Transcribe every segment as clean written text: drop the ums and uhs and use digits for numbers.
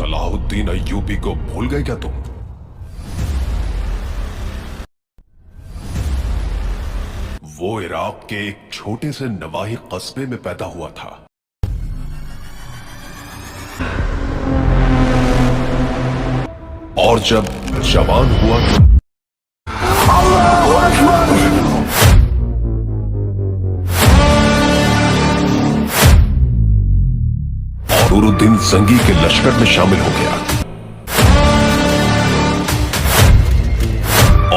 Salahuddin Ayyubi को भूल गए क्या तुम? वो इराक के एक छोटे से नवाही कस्बे में पैदा हुआ था। और जब जवान हुआ तो नूरुद्दीन जंगी के लश्कर में शामिल हो गया।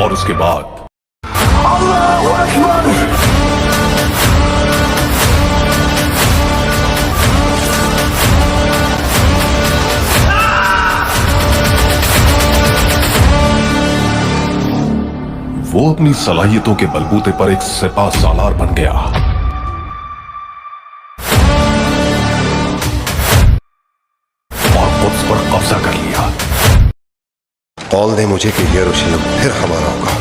और उसके बाद वो अपनी सलाहियतों के बलबूते पर एक सिपा सालार बन गया और कुछ पर कब्जा कर लिया। कौल दे मुझे कि यरूशलेम फिर हमारा होगा।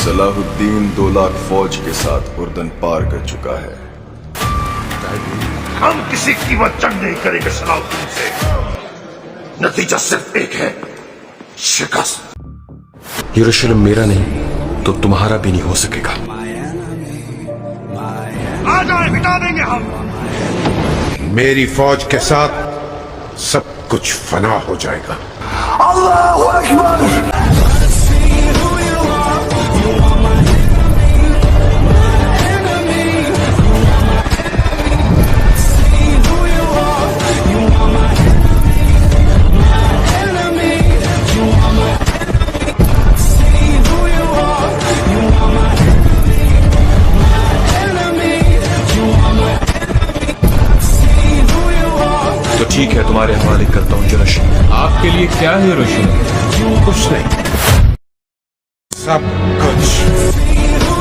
सलाहुद्दीन 2 लाख फौज के साथ उर्दन पार कर चुका है। हम किसी कीमत जंग नहीं करेंगे सलाहुद्दीन से। नतीजा सिर्फ एक है, शिकस्त। यरूशलेम मेरा नहीं तो तुम्हारा भी नहीं हो सकेगा। आ जाए, मिटा देंगे हम। मेरी फौज के साथ सब कुछ फना हो जाएगा। अल्लाहू अकबर। तो ठीक है, तुम्हारे हवाले करता हूं यरूशलेम। आपके लिए क्या है यरूशलेम? कुछ नहीं, सब कुछ।